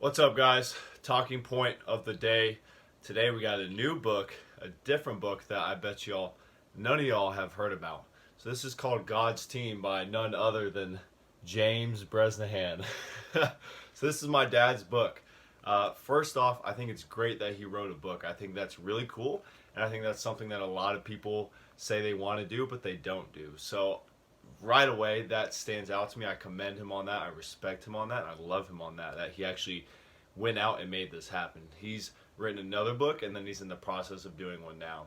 What's up, guys? Talking point of the day. Today we got a new book, a different book that I bet none of y'all have heard about. So this is called God's Team by none other than James Bresnahan. So this is my dad's book. First off, I think it's great that he wrote a book. I think that's really cool, and I think that's something that a lot of people say they want to do, but they don't do. So right away that stands out to me. I commend him on that. I respect him on that. And I love him on that he actually went out and made this happen. He's written another book, and then he's in the process of doing one now.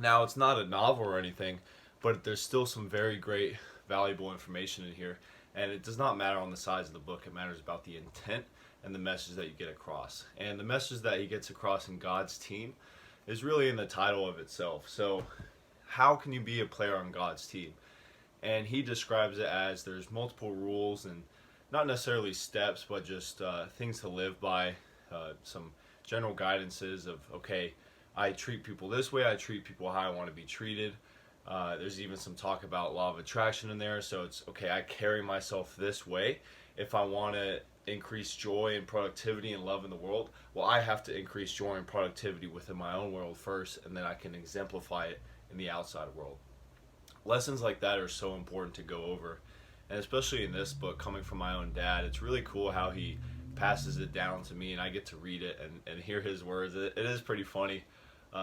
Now, it's not a novel or anything, but there's still some very great valuable information in here, and it does not matter on the size of the book. It matters about the intent and the message that you get across. And the message that he gets across in God's Team is really in the title of itself. So how can you be a player on God's team? And he describes it as there's multiple rules and not necessarily steps, but just things to live by, some general guidances of, okay, I treat people this way, I treat people how I want to be treated. There's even some talk about law of attraction in there, so it's, okay, I carry myself this way. If I want to increase joy and productivity and love in the world, well, I have to increase joy and productivity within my own world first, and then I can exemplify it in the outside world. Lessons like that are so important to go over, and especially in this book, coming from my own dad, it's really cool how he passes it down to me and I get to read it and hear his words. It is pretty funny.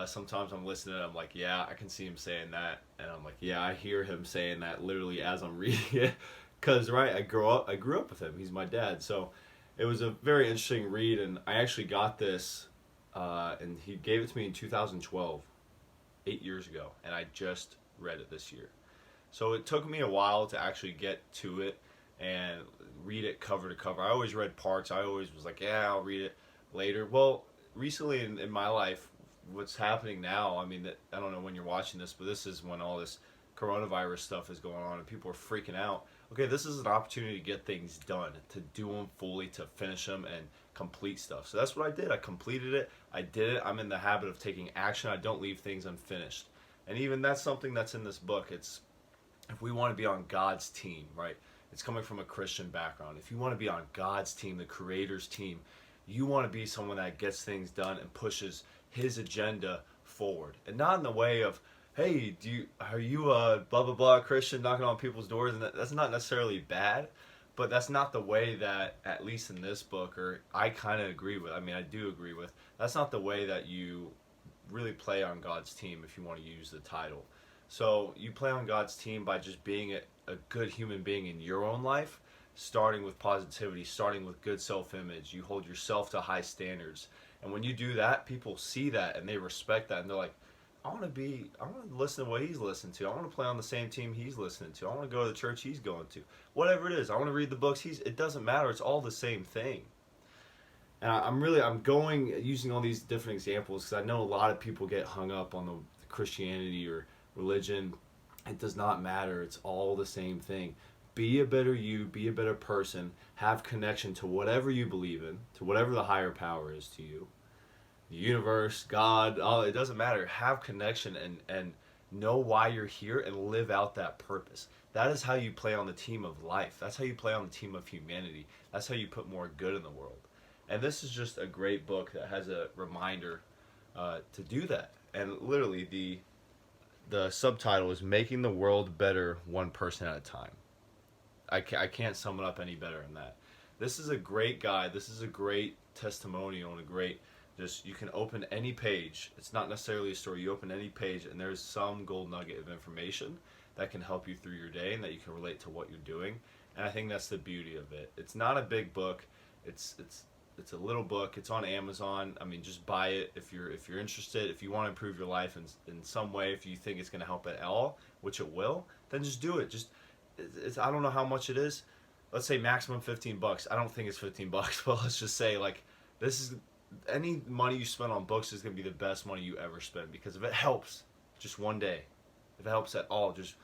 Sometimes I'm listening and I'm like, yeah, I can see him saying that, and I'm like, yeah, I hear him saying that literally as I'm reading it, because right, I grew up with him. He's my dad. So it was a very interesting read, and I actually got this and he gave it to me in 2012, 8 years ago, and I just read it this year. So it took me a while to actually get to it and read it cover to cover. I always read parts. I always was like, yeah, I'll read it later. Well, recently in my life, what's happening now, I mean, I don't know when you're watching this, but this is when all this coronavirus stuff is going on and people are freaking out. Okay, this is an opportunity to get things done, to do them fully, to finish them and complete stuff. So that's what I did. I completed it. I did it. I'm in the habit of taking action. I don't leave things unfinished. And even that's something that's in this book. It's, if we want to be on God's team, right? It's coming from a Christian background. If you want to be on God's team, the Creator's team, you want to be someone that gets things done and pushes His agenda forward, and not in the way of, hey, are you a blah blah blah Christian knocking on people's doors? And that's not necessarily bad, but that's not the way that, at least in this book, or I kind of agree with. I mean, I do agree with. That's not the way that you really play on God's team, if you want to use the title. So you play on God's team by just being a good human being in your own life, starting with positivity, starting with good self-image. You hold yourself to high standards. And when you do that, people see that and they respect that, and they're like, I want to listen to what he's listening to. I want to play on the same team he's listening to. I want to go to the church he's going to. Whatever it is, I want to read the books it doesn't matter. It's all the same thing. And I'm going using all these different examples because I know a lot of people get hung up on the Christianity or religion. It does not matter. It's all the same thing. Be a better you, be a better person, have connection to whatever you believe in, to whatever the higher power is to you. The universe, God, it doesn't matter. Have connection and know why you're here and live out that purpose. That is how you play on the team of life. That's how you play on the team of humanity. That's how you put more good in the world. And this is just a great book that has a reminder to do that. And literally, the subtitle is Making the World Better One Person at a Time. I can't sum it up any better than that. This is a great guide. This is a great testimonial and a great, just, you can open any page. It's not necessarily a story. You open any page and there's some gold nugget of information that can help you through your day and that you can relate to what you're doing. And I think that's the beauty of it. It's not a big book. It's a little book. It's on Amazon. I mean, just buy it if you're interested. If you want to improve your life in some way, if you think it's going to help at all, which it will, then just do it. I don't know how much it is. Let's say maximum $15. I don't think it's $15, but let's just say, like, this is, any money you spend on books is going to be the best money you ever spend, because if it helps just one day, if it helps at all, just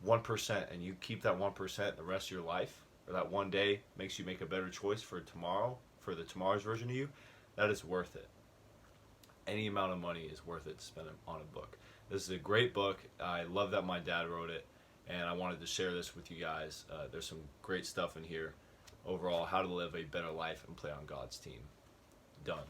1%, and you keep that 1% the rest of your life, or that one day makes you make a better choice for tomorrow, for the tomorrow's version of you, that is worth it. Any amount of money is worth it to spend on a book. This is a great book. I love that my dad wrote it, and I wanted to share this with you guys. There's some great stuff in here. overall how to live a better life and play on God's team. Done.